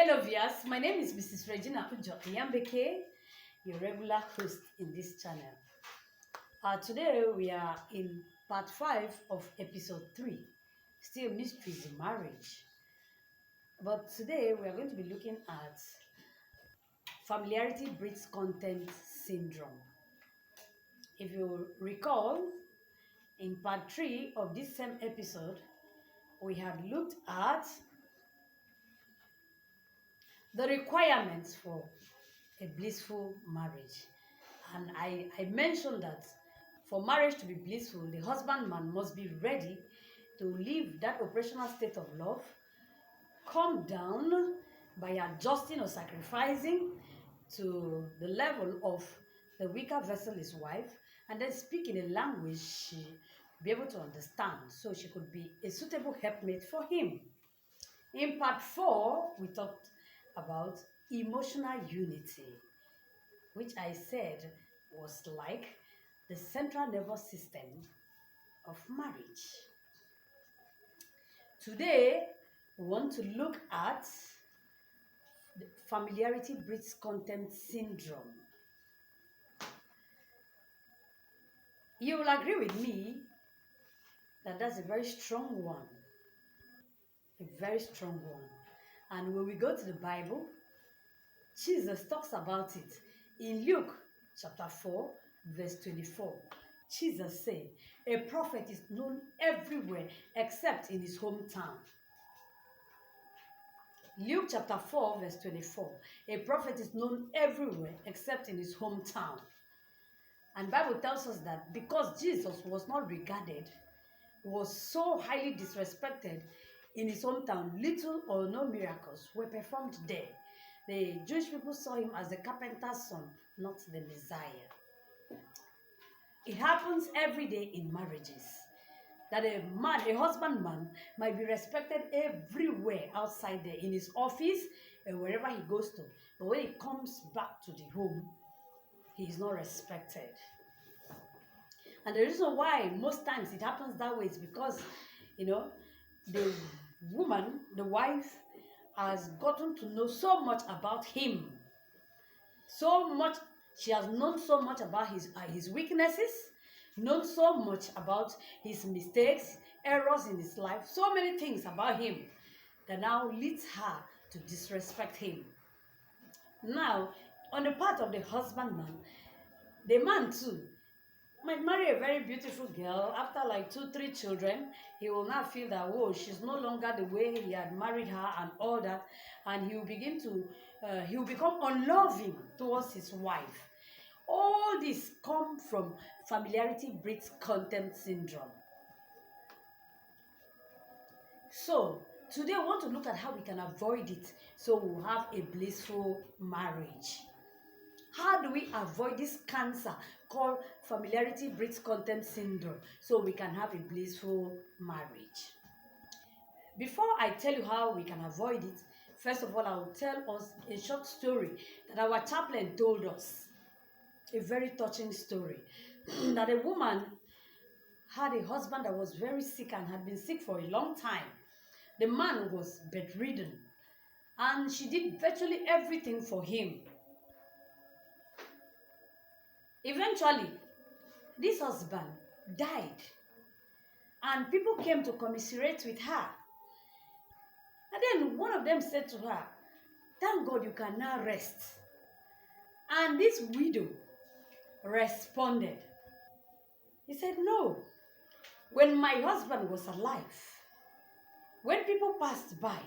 Hello viewers, my name is Mrs. Regina Wizzy-Beke, your regular host in this channel. Today we are in part 5 of episode 3, still mysteries in marriage. But today we are going to be looking at familiarity breeds contempt syndrome. If you recall, in part 3 of this same episode, we had looked at the requirements for a blissful marriage. And I mentioned that for marriage to be blissful, the husbandman must be ready to live that operational state of love, calm down by adjusting or sacrificing to the level of the weaker vessel, his wife, and then speak in a language she be able to understand, so she could be a suitable helpmate for him. In part 4, we talked about emotional unity, which I said was like the central nervous system of marriage. Today, we want to look at the familiarity breeds contempt syndrome. You will agree with me that that's a very strong one. A very strong one. And when we go to the Bible, Jesus talks about it. In Luke chapter 4, verse 24, Jesus said, a prophet is known everywhere except in his hometown. Luke chapter 4, verse 24, a prophet is known everywhere except in his hometown. And Bible tells us that because Jesus was not regarded, was so highly disrespected in his hometown, little or no miracles were performed there. The Jewish people saw him as the carpenter's son, not the Messiah. It happens every day in marriages that a husbandman might be respected everywhere outside there, in his office and wherever he goes to. But when he comes back to the home, he is not respected. And the reason why most times it happens that way is because, the woman, the wife, has gotten to know so much about him. So much, she has known so much about his weaknesses, known so much about his mistakes, errors in his life, so many things about him that now leads her to disrespect him. Now, on the part of the husbandman, the man too might marry a very beautiful girl. After like 2-3 children, he will now feel that, oh, she's no longer the way he had married her and all that, and he will become unloving towards his wife. All this come from familiarity breeds contempt syndrome. So today we want to look at how we can avoid it so we'll have a blissful marriage. How do we avoid this cancer called familiarity breeds contempt syndrome so we can have a blissful marriage? Before I tell you how we can avoid it, first of all, I will tell us a short story that our chaplain told us. A very touching story. That a woman had a husband that was very sick and had been sick for a long time. The man was bedridden and she did virtually everything for him. Eventually, this husband died and people came to commiserate with her. And then one of them said to her, "Thank God you can now rest." And this widow responded. He said, "No, when my husband was alive, when people passed by,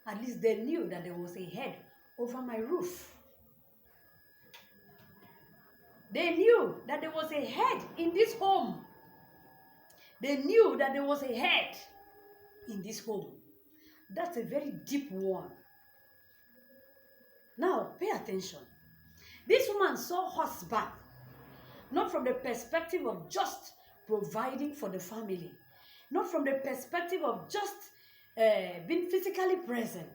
at least they knew that there was a head over my roof. They knew that there was a head in this home. They knew that there was a head in this home." That's a very deep one. Now, pay attention. This woman saw husband not from the perspective of just providing for the family, not from the perspective of just being physically present.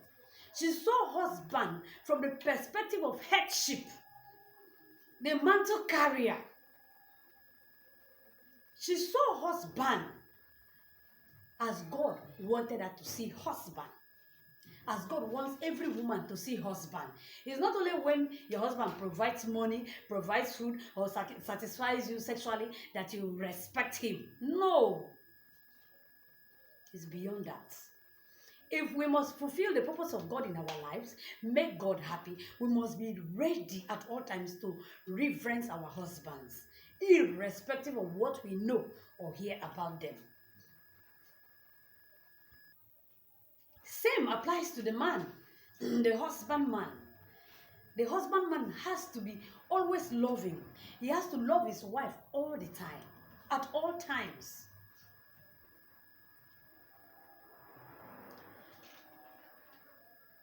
She saw husband from the perspective of headship, the mantle carrier. She saw husband as God wanted her to see husband. as God wants every woman to see husband. It's not only when your husband provides money, provides food, or satisfies you sexually that you respect him. No, it's beyond that. If we must fulfill the purpose of God in our lives, make God happy, we must be ready at all times to reverence our husbands, irrespective of what we know or hear about them. Same applies to the man, the husbandman. The husbandman has to be always loving. He has to love his wife all the time, at all times.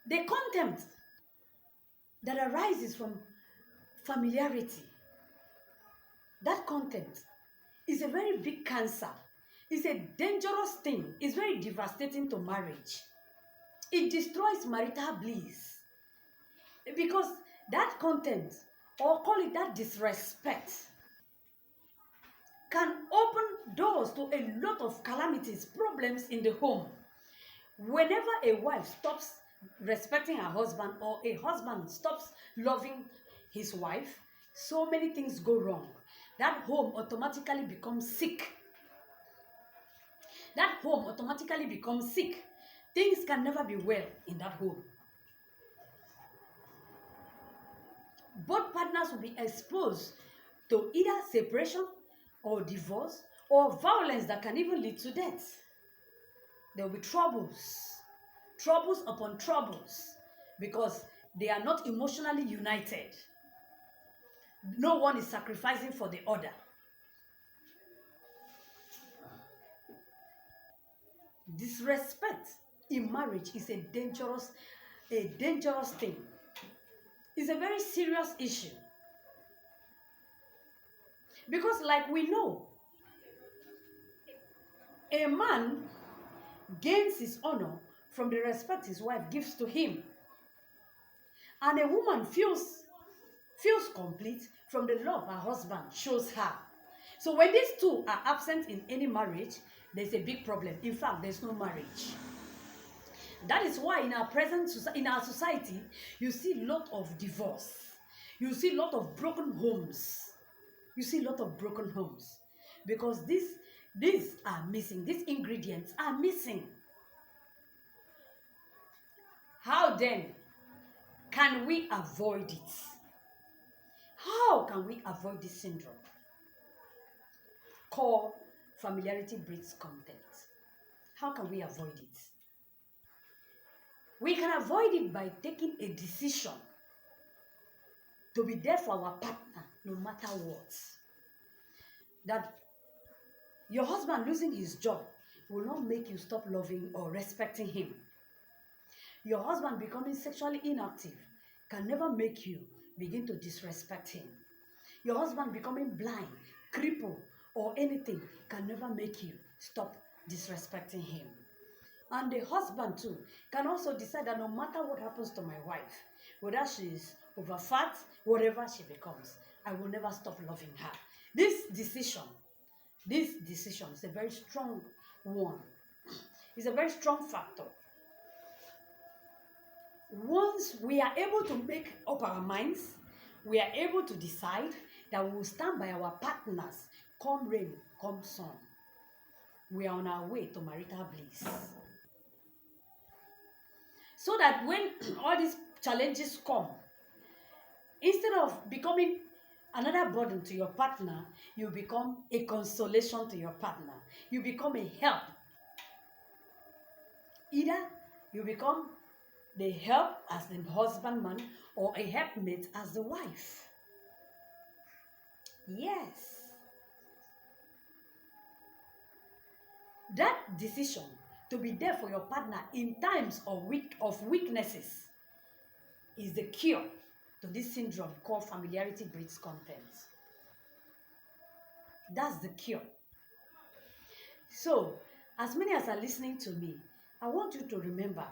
The contempt that arises from familiarity, that contempt is a very big cancer. It's a dangerous thing. It's very devastating to marriage. It destroys marital bliss. Because that contempt, or call it that disrespect, can open doors to a lot of calamities, problems in the home. Whenever a wife stops respecting her husband, or a husband stops loving his wife, so many things go wrong. That home automatically becomes sick. That home automatically becomes sick. Things can never be well in that home. Both partners will be exposed to either separation or divorce or violence that can even lead to death. There will be troubles upon troubles, because they are not emotionally united. No one is sacrificing for the other. Disrespect in marriage is a dangerous thing. It's a very serious issue. Because like we know, a man gains his honor from the respect his wife gives to him. And a woman feels complete from the love her husband shows her. So when these two are absent in any marriage, there's a big problem. In fact, there's no marriage. That is why in our society, you see a lot of divorce. You see a lot of broken homes. You see a lot of broken homes. Because these are missing. These ingredients are missing. How then can we avoid it? How can we avoid this syndrome? Called familiarity breeds contempt. How can we avoid it? We can avoid it by taking a decision to be there for our partner no matter what. That your husband losing his job will not make you stop loving or respecting him. Your husband becoming sexually inactive can never make you begin to disrespect him. Your husband becoming blind, crippled, or anything can never make you stop disrespecting him. And the husband too can also decide that no matter what happens to my wife, whether she is over fat, whatever she becomes, I will never stop loving her. This decision is a very strong one. It's a very strong factor. Once we are able to make up our minds, we are able to decide that we will stand by our partners, come rain, come sun. We are on our way to marital bliss. So that when all these challenges come, instead of becoming another burden to your partner, you become a consolation to your partner. You become a help. Either you become the help as the husbandman or a helpmate as the wife. Yes. That decision to be there for your partner in times of weaknesses is the cure to this syndrome called familiarity breeds contempt. That's the cure. So, as many as are listening to me, I want you to remember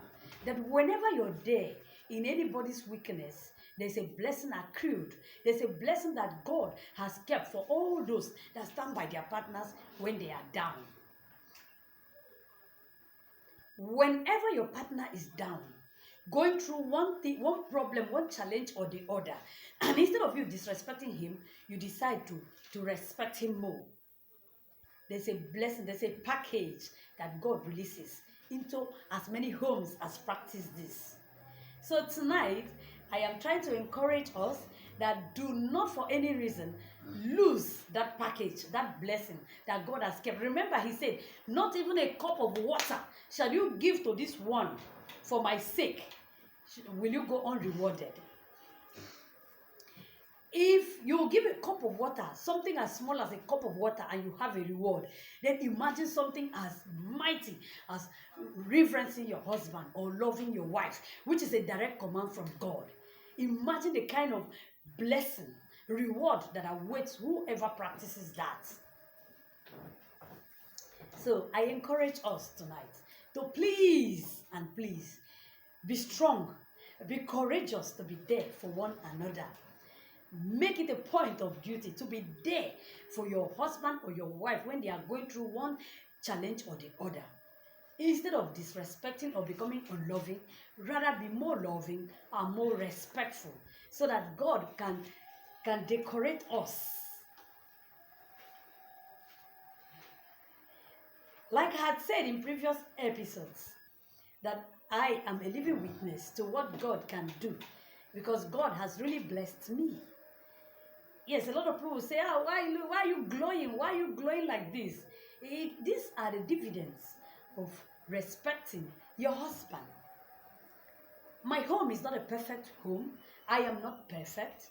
that whenever you're there in anybody's weakness, there's a blessing accrued. There's a blessing that God has kept for all those that stand by their partners when they are down. Whenever your partner is down, going through one thing, one problem, one challenge or the other. And instead of you disrespecting him, you decide to respect him more. There's a blessing, there's a package that God releases into as many homes as practice this. So tonight, I am trying to encourage us that do not for any reason lose that package, that blessing that God has kept. Remember, he said, not even a cup of water shall you give to this one for my sake. Will you go unrewarded? If you give a cup of water, something as small as a cup of water, and you have a reward, then imagine something as mighty as reverencing your husband or loving your wife, which is a direct command from God. Imagine the kind of blessing, reward that awaits whoever practices that. So I encourage us tonight to please and please be strong, be courageous to be there for one another. Make it a point of duty to be there for your husband or your wife when they are going through one challenge or the other. Instead of disrespecting or becoming unloving, rather be more loving and more respectful so that God can decorate us. Like I had said in previous episodes, that I am a living witness to what God can do because God has really blessed me. Yes, a lot of people say, oh, why are you glowing? Why are you glowing like this? These are the dividends of respecting your husband. My home is not a perfect home. I am not perfect.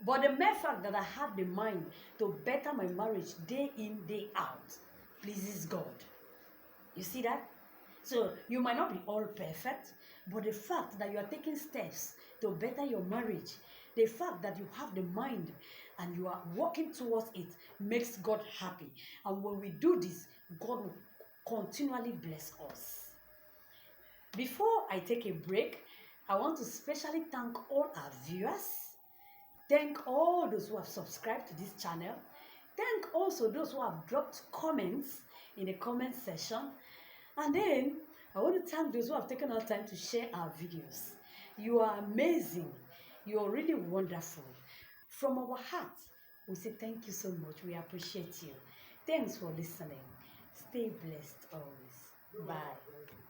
But the mere fact that I have the mind to better my marriage day in, day out, pleases God. You see that? So you might not be all perfect, but the fact that you are taking steps to better your marriage, the fact that you have the mind and you are working towards it makes God happy. And when we do this, God will continually bless us. Before I take a break, I want to specially thank all our viewers. Thank all those who have subscribed to this channel. Thank also those who have dropped comments in the comment section. And then I want to thank those who have taken our time to share our videos. You are amazing. You are really wonderful. From our heart, we say thank you so much. We appreciate you. Thanks for listening. Stay blessed always. Bye.